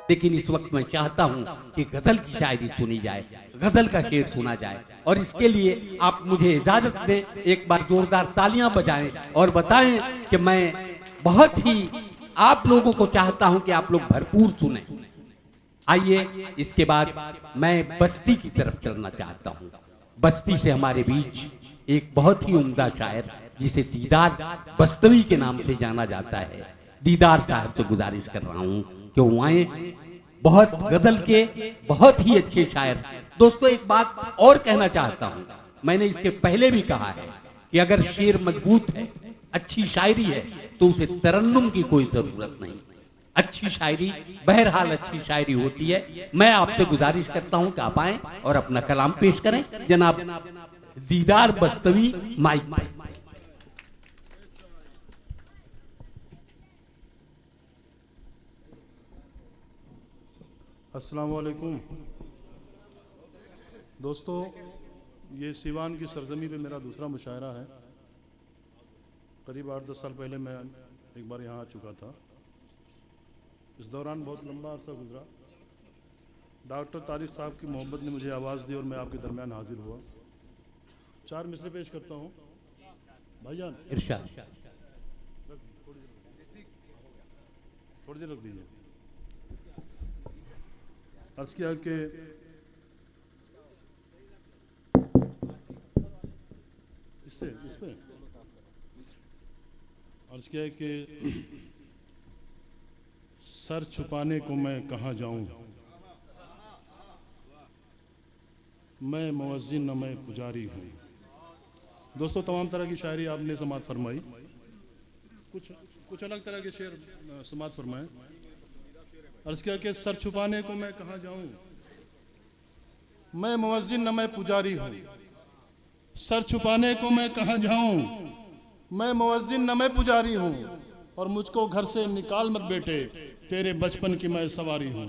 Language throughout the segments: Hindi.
लेकिन इस वक्त मैं चाहता हूं कि गजल की शायरी सुनी जाए, गजल का शेर सुना जाए। और इसके लिए आप मुझे इजाजत दें, एक बार जोरदार तालियां बजाएं और बताएं कि मैं बहुत ही आप लोगों को चाहता हूं कि आप लोग भरपूर सुने। आइए इसके बाद मैं बस्ती की तरफ चलना चाहता हूं। बस्ती से हमारे बीच एक बहुत ही उम्दा शायर जिसे दीदार बस्तवी के नाम से जाना जाता है, दीदार साहब से गुजारिश कर रहा हूं कि वो आए। बहुत गजल के बहुत ही अच्छे शायर। दोस्तों एक बात और कहना चाहता हूं, मैंने इसके पहले भी कहा है कि अगर शेर मजबूत है, अच्छी शायरी है, तो उसे तरन्नुम की कोई जरूरत नहीं। अच्छी शायरी बहरहाल अच्छी शायरी होती है। मैं आपसे गुजारिश करता हूं कि आप आए और अपना कलाम पेश करें। जनाब दीदार बस्तवी माइक पर। अस्सलाम वालेकुम दोस्तों, ये सिवान की सरजमी पे मेरा दूसरा मुशायरा है। करीब 8-10 साल पहले मैं एक बार यहाँ आ चुका था। इस दौरान बहुत लंबा अरसा गुजरा। डॉक्टर तारिक साहब की मोहब्बत ने मुझे आवाज़ दी और मैं आपके दरमियान हाजिर हुआ। 4 मिसरे पेश करता हूँ भाईजान। इरशाद। थोड़ी देर रख दीजिए। अर्ज़ किया कि इस पे अर्ज़ किया कि सर छुपाने को मैं कहाँ जाऊं, मैं मुअज्जिन न मैं पुजारी हूँ। दोस्तों तमाम तरह की शायरी आपने समात फरमाई, कुछ अलग तरह के शेर समात फरमाए। अर्ज़ किया कि सर छुपाने को मैं कहाँ जाऊं, मैं मुअज्जिन न मैं पुजारी हूँ। सर छुपाने को मैं कहाँ जाऊं, मैं मुअज्जिन न मैं पुजारी हूँ। और मुझको घर से निकाल मत बेटे, तेरे बचपन की मैं सवारी हूँ।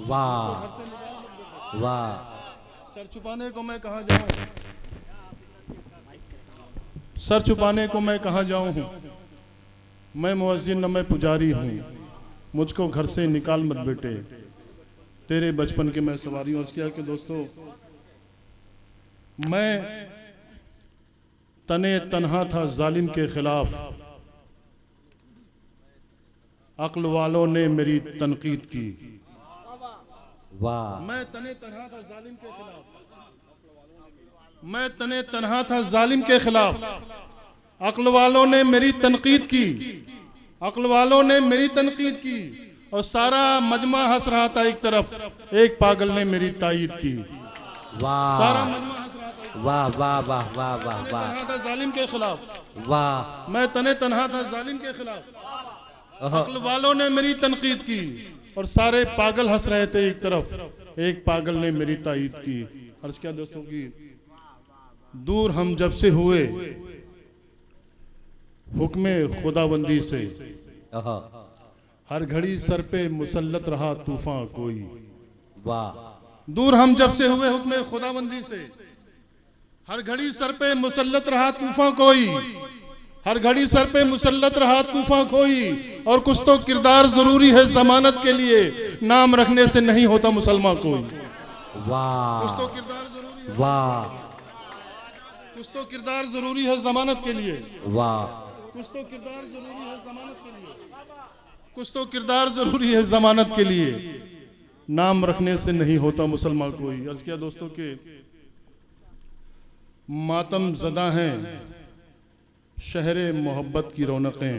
वाह वाह। सर छुपाने को मैं कहाँ जाऊं, सर छुपाने को मैं कहाँ जाऊं, मैं मुअज्जिन न मैं पुजारी हूँ। मुझको घर से निकाल मत बेटे, तेरे बचपन के मैं सवारी हूँ। और क्या कि दोस्तों, मैं तने तन्हा था जालिम के खिलाफ, अक्ल वालों ने मेरी तनकीद की। वाह। मैं तने तन्हा था जालिम के खिलाफ, मैं तने तन्हा था जालिम के खिलाफ, अक्ल वालों ने मेरी तनकीद की। अक्ल वालों ने मेरी तनकीद की और सारा मजमा हंस रहा था एक तरफ, एक पागल ने मेरी तायीद की। वाह। सारा मजमा हंस रहा था, वाह वाह वाह वाह वाह वाह। तन्हा था जालिम के खिलाफ, वाह। मैं तने तन्हा था जालिम के खिलाफ, अक्ल वालों ने मेरी तनकीद की और सारे पागल हंस रहे थे एक तरफ, एक पागल ने मेरी तायीद की। अर्ज क्या दोस्तों की, दूर हम जब से हुए हुक्मे खुदाबंदी से, हर घड़ी सर पे मुसल्लत रहा तूफान कोई। वाह। दूर हम जब से हुए हुक्मे खुदाबंदी से, हर घड़ी सर पे मुसल्लत रहा तूफान कोई। हर घड़ी सर पे मुसल्लत रहा तूफान कोई। और कुछ तो किरदार जरूरी है जमानत के लिए, नाम रखने से नहीं होता मुसलमान कोई। वाह। कुछ तो किरदार जरूरी है, वाह। कुछ तो किरदार जरूरी है जमानत के लिए। वाह। कुछ तो किरदार जरूरी है जमानत के लिए, कुछ तो किरदार जरूरी है जमानत के लिए, नाम रखने से नहीं होता मुसलमान कोई। अर्ज किया दोस्तों के, मातम ज़दा हैं शहरे मोहब्बत की रौनकें,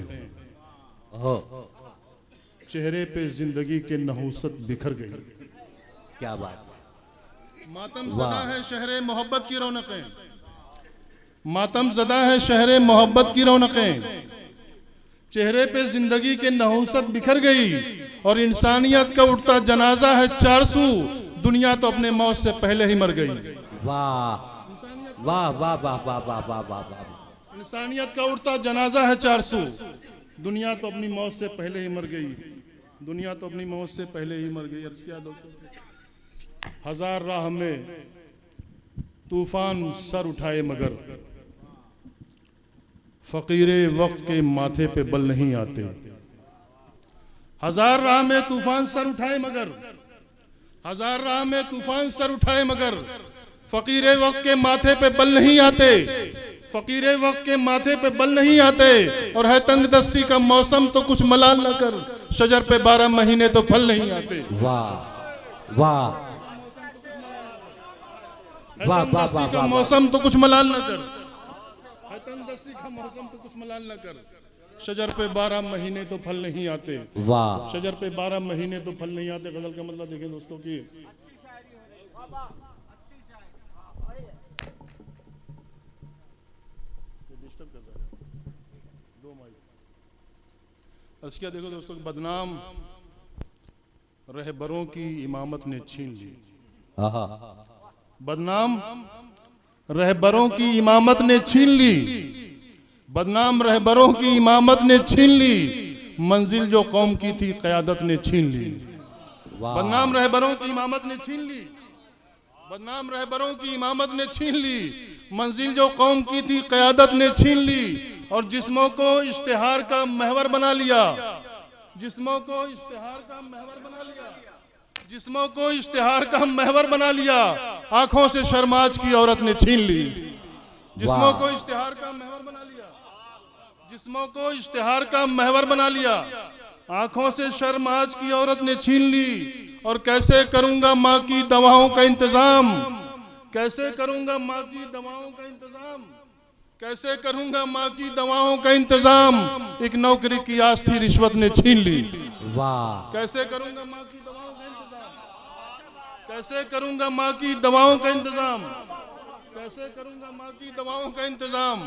चेहरे पे जिंदगी के नहूसत बिखर गई। क्या बात। मातम ज़दा है शहरे मोहब्बत की रौनकें, मातम ज़दा है शहरे मोहब्बत की रौनकें, चेहरे पे जिंदगी के नहूसत बिखर गई। और इंसानियत का उठता जनाजा है 400, दुनिया तो अपने मौत से पहले ही मर गई। वाह वाह वाह वाह वाह वाह वाह वाह वाह। इंसानियत का उठता जनाजा है 400, दुनिया तो अपनी मौत से पहले ही मर गई। दुनिया तो अपनी मौत से पहले ही मर गई। अर्ज किया दोस्तों, हजार राह में तूफान सर उठाए मगर फकीरे वक्त के माथे पे बल नहीं आते। हजार राह में तूफान सर उठाए मगर, हजार राह में तूफान सर उठाए मगर फकीरे वक्त के माथे पे बल नहीं आते, फकीरे वक्त के माथे पे बल नहीं आते। और है तंग दस्ती का मौसम तो कुछ मलाल न कर, शजर पे 12 महीने तो फल नहीं आते। वाह वाह वाह तंग दस्ती का मौसम तो कुछ मलाल न कर, है तंग दस्ती का मौसम तो कुछ मलाल न कर, शजर पे 12 महीने तो फल नहीं आते। वाह शजर पे 12 महीने तो फल नहीं आते। गजल का मतलब देखें दोस्तों की डिस्टर्ब कर रहा है दो माइक। अस्किया देखो दोस्तों, बदनाम रहबरों की इमामत ने छीन ली, बदनाम रहबरों की इमामत ने छीन ली, बदनाम रहबरों की इमामत ने छीन ली, मंजिल जो कौम की थी क़यादत ने छीन ली। बदनाम रहबरों की इमामत ने छीन ली, बदनाम रहबरों की इमामत ने छीन ली, मंजिल जो कौम की थी क़यादत ने छीन ली। और जिस्मों को इश्तिहार का महवर बना लिया, जिस्मों को इश्तिहार का महवर बना लिया, जिस्मों को इश्तिहार का महवर बना लिया, आंखों से शर्माज की औरत ने छीन ली। जिस्मों को इश्तिहार का महवर बना लिया, जिस्मों को इश्तिहार का महवर बना लिया, आंखों से शर्माज की औरत ने छीन ली। और कैसे करूंगा माँ की दवाओं का इंतजाम, कैसे करूंगा माँ की दवाओं का इंतजाम, कैसे करूंगा माँ की दवाओं का इंतजाम, एक नौकरी की आस थी रिश्वत ने छीन ली। वाह कैसे करूंगा माँ की दवाओं का इंतजाम, कैसे करूंगा माँ की दवाओं का इंतजाम, कैसे करूंगा माँ की दवाओं का इंतजाम,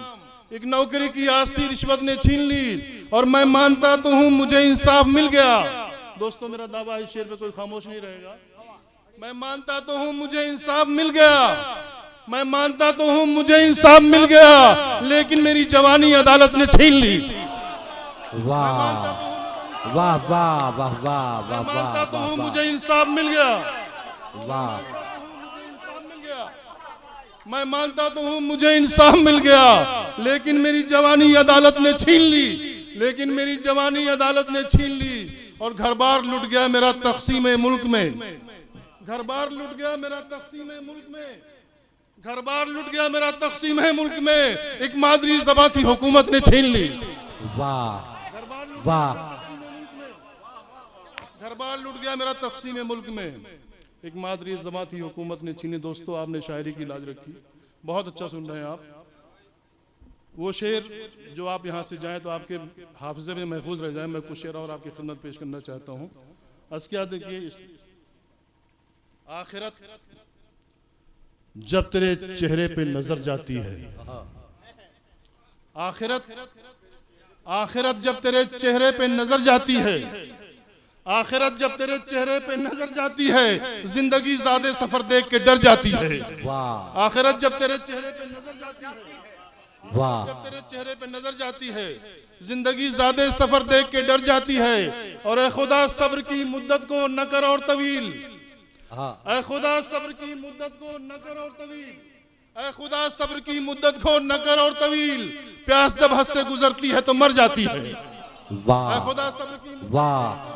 एक नौकरी की आस थी रिश्वत ने छीन ली। और मैं मानता तो हूं मुझे इंसाफ मिल गया। दोस्तों मेरा दावा है, इस शेर पे कोई खामोश नहीं रहेगा। मैं मानता तो हूं मुझे इंसाफ मिल गया, मैं मानता तो हूं मुझे इंसाफ मिल गया, लेकिन मेरी जवानी अदालत ने छीन ली। वाह वाह वाह वाह वाह वाह मानता तो हूं मुझे इंसाफ मिल गया, वाह, मैं मानता तो हूं मुझे इंसाफ मिल गया, लेकिन मेरी जवानी अदालत ने छीन ली, लेकिन मेरी जवानी अदालत ने छीन ली। और घर बार लुट गया मेरा तक़सीम मुल्क में, घर बार लुट गया मेरा तक़सीम मुल्क में, घर बार लुट गया मेरा तक़सीम मुल्क में, एक मादरी ज़बां थी हुकूमत ने छीन ली। वाह वाह, घर बार लुट गया मेरा तक़सीम मुल्क में, एक मादरी ज़बां थी हुकूमत ने छीनी। दोस्तों आपने शायरी की लाज रखी, बहुत अच्छा सुन रहे हैं आप। वो शेर जो आप यहाँ से जाएं तो आपके हाफिज़े में महफूज रह जाए। मैं कुछ शेर और आपकी खिदमत पेश करना चाहता हूँ। अस्किया देखिए, आखिरत जब तेरे चेहरे पे नजर जाती है, आखिरत आखिरत जब तेरे चेहरे पे नजर जाती है, आखिरत जब तेरे चेहरे पे नजर जाती है, जिंदगी ज़्यादा सफर देख के डर जाती है। आखिरत जब तेरे चेहरे पे नजर जाती है, जब तेरे चेहरे पे नजर जाती है, जिंदगी ज़्यादा सफर देख के डर जाती है। और ए खुदा सब्र की मुद्दत को न कर और तवील, ए खुदा सब्र की मुद्दत को न कर और तवील, ए खुदा सब्र की मुद्दत को न कर और तवील, प्यास जब हद से गुजरती है तो मर जाती है। ए खुदा सब्र की वाह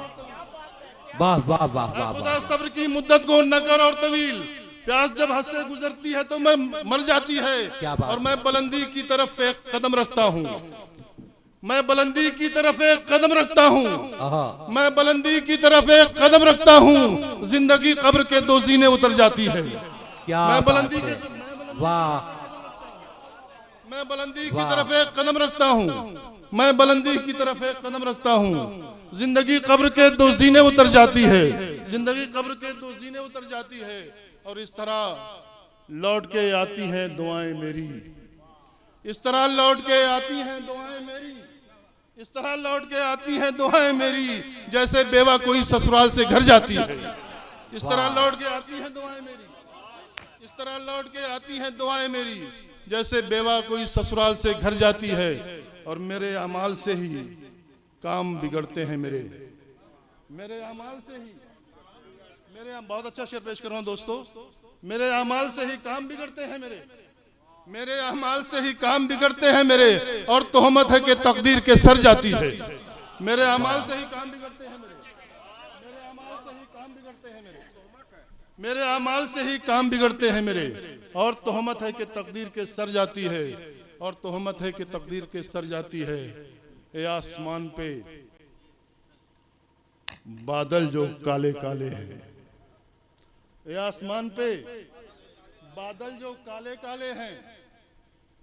वाह वाह वाह, खुदा सब्र की मुद्दत को न कर और तवील, प्यास जब हद से गुजरती है तो मैं मर जाती है। और मैं बुलंदी की तरफ एक कदम रखता हूँ, मैं बुलंदी की तरफ एक कदम रखता हूँ, मैं बुलंदी की तरफ एक कदम रखता हूँ, जिंदगी कब्र के दो जीने उतर जाती है। मैं बुलंदी की मैं बुलंदी की तरफ एक कदम रखता हूँ, मैं बुलंदी की तरफ एक कदम रखता हूँ, जिंदगी कब्र के दो जीने उतर जाती है, जिंदगी कब्र के दो जीने उतर जाती है। और इस तरह लौट के आती हैं दुआएं मेरी, इस तरह लौट के आती हैं दुआएं मेरी, इस तरह लौट के आती हैं दुआएं मेरी, जैसे बेवा कोई ससुराल से घर जाती है। इस तरह लौट के आती हैं दुआएं मेरी, इस तरह लौट के आती हैं दुआएं मेरी, जैसे बेवा कोई ससुराल से घर जाती है। और मेरे अमाल से ही काम बिगड़ते हैं, मेरे अमाल से ही, बहुत अच्छा शेर पेश कर रहा हूं दोस्तों। मेरे अमाल से ही काम बिगड़ते हैं मेरे अमाल से ही काम बिगड़ते हैं मेरे, और तोहमत है कि तकदीर के सर जाती है। मेरे अमाल से ही काम बिगड़ते हैं मेरे, मेरे अमाल से ही काम बिगड़ते हैं मेरे, और तोहमत है कि तकदीर के सर जाती है, और तोहमत है कि तकदीर के सर जाती है। ए आसमान पे बादल जो काले काले हैं, ए आसमान पे बादल जो काले काले हैं,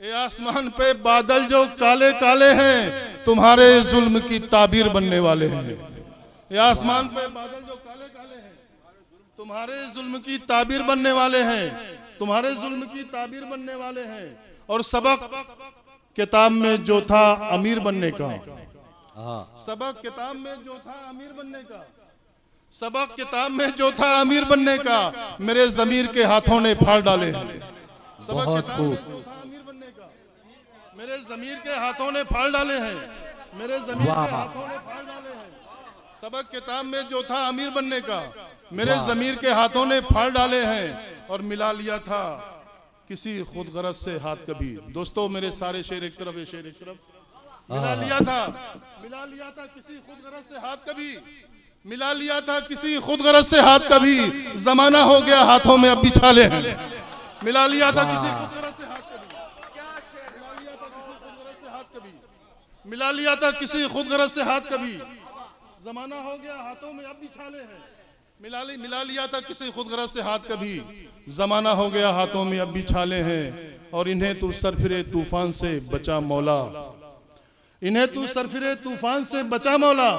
ए आसमान पे बादल जो काले काले हैं, तुम्हारे जुल्म की ताबीर बनने वाले हैं। ए आसमान पे बादल जो काले काले हैं, तुम्हारे जुल्म की ताबीर बनने वाले हैं, तुम्हारे जुल्म की ताबीर बनने वाले हैं। और सबक किताब में जो था अमीर बनने का, सबक किताब में जो था अमीर बनने का, सबक किताब में जो था अमीर बनने का, मेरे जमीर के हाथों ने फाड़ डाले हैं। सबक किताब में जो था अमीर बनने का, मेरे जमीर के हाथों ने फाड़ डाले हैं, मेरे जमीर के हाथों ने फाड़ डाले हैं। सबक किताब में जो था अमीर बनने का, मेरे जमीर के हाथों ने फाड़ डाले हैं। और मिला लिया था किसी खुद गरज से हाथ कभी। दोस्तों मेरे सारे शेर एक तरफ, ये शेर एक तरफ। मिला लिया था किसी खुद गरज से हाथ कभी, मिला लिया था किसी खुद गरज से हाथ कभी, जमाना हो गया हाथों में अब बिछाले हैं। मिला लिया था किसी खुद गरज से हाथ कभी, मिला लिया था किसी खुद गरज से हाथ कभी, जमाना हो गया हाथों में अब बिछाले हैं। मिला लिया था किसी खुद गरज से हाथ कभी, जमाना हो गया हाथों में अब बिछाले हैं। और इन्हें तू सरफिरे तूफान से बचा मौला, इन्हें तू सरफिरे तूफान से बचा मौला,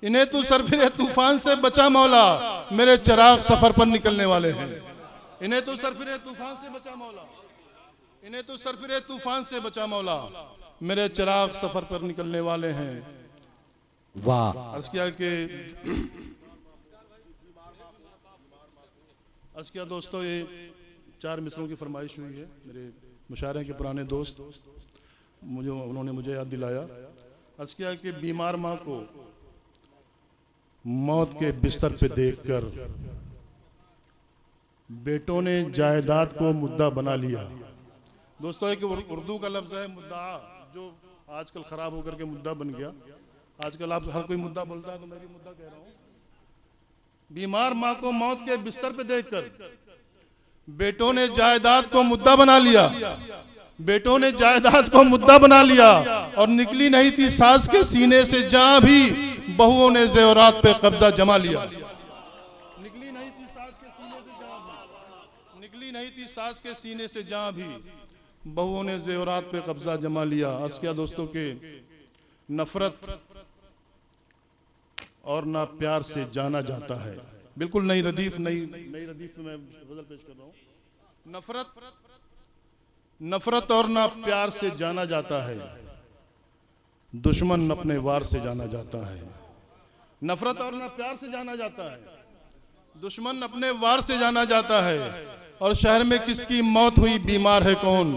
इन्हें तू सरफिरे तूफान से बचा मौला, मेरे चिराग सफर पर निकलने वाले हैं। इन्हें तू सरफिरे तूफान से बचा मौला, इन्हें तू सरफिरे तूफान से बचा मौला, मेरे चिराग सफर पर निकलने वाले हैं। वाह। अर्ज किया दोस्तों, ये 4 मिसरों की फरमाइश हुई है। मेरे मुशायरे के पुराने दोस्त उन्होंने मुझे याद दिलाया। अर्ज किया कि बीमार माँ को मौत के बिस्तर पे देखकर बेटों ने जायदाद को मुद्दा बना लिया। दोस्तों एक उर्दू का लफ्ज़ है मुद्दा, जो आजकल खराब होकर के मुद्दा बन गया। आजकल आप हर कोई मुद्दा बोलता है, तो मैं भी मुद्दा कह रहा हूँ। बीमार माँ को मौत के बिस्तर पे देखकर बेटों ने जायदाद को मुद्दा बना लिया, बेटों ने जायदाद को मुद्दा बना लिया। और निकली नहीं थी सास के सीने से जहां भी बहुओं ने जेवरात पे कब्जा जमा लिया। निकली नहीं थी सास के सीने से जहां भी, निकली नहीं थी सास के सीने से जहां भी बहुओं ने जेवरात पे कब्जा जमा लिया। अर्ज किया दोस्तों के नफरत और ना प्यार से जाना जाता है। बिल्कुल नई रदीफ में मैं गजल पेश कर रहा हूँ। नफरत और ना प्यार से जाना जाता है, दुश्मन अपने वार से जाना जाता है। नफरत और ना प्यार से जाना जाता है, दुश्मन अपने वार से जाना जाता है। और शहर में किसकी मौत हुई बीमार है कौन,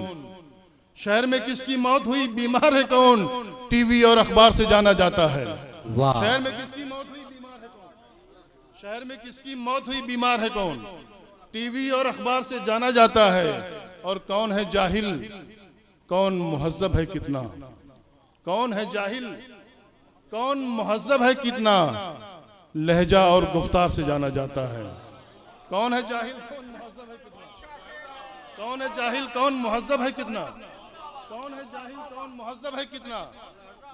शहर में किसकी मौत हुई बीमार है कौन, टीवी और अखबार से जाना जाता है। शहर में किसकी मौत हुई बीमार है कौन, शहर में किसकी मौत हुई बीमार है कौन, टीवी और अखबार से जाना जाता है। और कौन है जाहिल, कौन मुहज्जब है कितना, कौन है जाहिल, कौन मुहज्जब है कितना, लहजा और गुफ्तार से जाना जाता है। कौन है जाहिल, कौन मुहज्जब है कितना, कौन है जाहिल, कौन मुहज्जब है कितना, कौन है जाहिल, कौन मुहज्जब है कितना,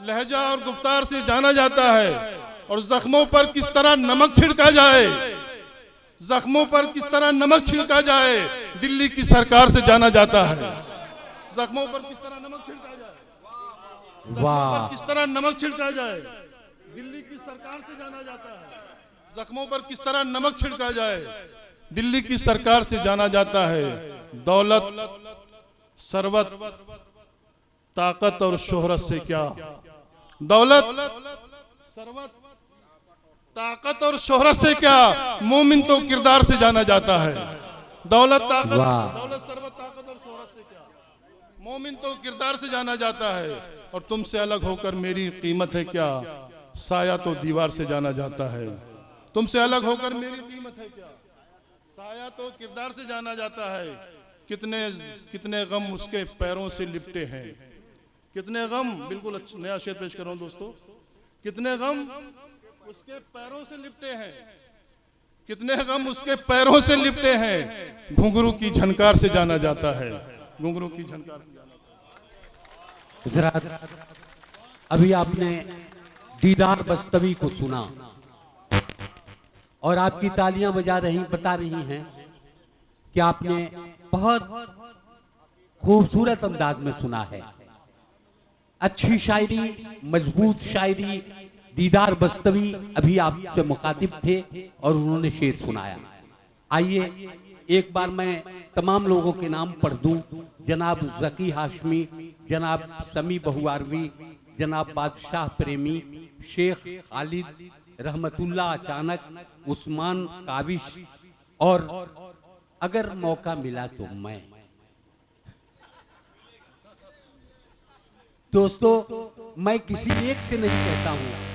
लहजा और गुफ्तार से जाना जाता है। और जख्मों पर किस तरह नमक छिड़का जाए, जख्मों पर किस तरह नमक छिड़का जाए, दिल्ली की सरकार से जाना जाता है। जख्मों पर किस तरह नमक छिड़का जाए, जख्मों पर किस तरह नमक छिड़का जाए, दिल्ली की सरकार से जाना जाता है। जख्मों पर किस तरह नमक छिड़का जाए, दिल्ली की सरकार से जाना जाता है। दौलत, सरवत, ताकत और शोहरत से क्या, दौलत, सरवत, ताकत और शोहरत से क्या, मोमिन तो किरदार से जाना जाता है। दौलत, ताकत, दौलत, सरवत, ताकत और शोहरत से क्या, मोमिन तो किरदार से जाना जाता है। और तुमसे अलग होकर मेरी कीमत है क्या, साया तो दीवार से जाना जाता है। तुमसे अलग होकर मेरी कीमत है क्या, साया तो किरदार से जाना जाता है। कितने कितने गम उसके पैरों से लिपटे हैं, कितने गम, बिल्कुल नया शेर पेश कर रहा हूं दोस्तों। कितने गम उसके पैरों से लिपटे हैं, कितने गम उसके पैरों से लिपटे हैं, घुंघरू की झनकार से जाना जाता है, घुंघरू की झनकार से जाना जाता है। अभी आपने दीदार बस्तवी को सुना और आपकी तालियां बता रही हैं कि आपने बहुत खूबसूरत अंदाज में सुना है। अच्छी शायरी, मजबूत शायरी। दीदार बस्तवी अभी आपसे मुखातिब थे और उन्होंने शेर सुनाया। आइए एक बार मैं तमाम लोगों के नाम पढ़ दूं। जनाब जकी हाशमी, जनाब समी बहुआरवी, जनाब बादशाह प्रेमी, शेख खालिद, रहमतुल्ला अचानक, उस्मान काविश, और अगर मौका मिला तो मैं। दोस्तों, मैं किसी एक से नहीं कहता हूं,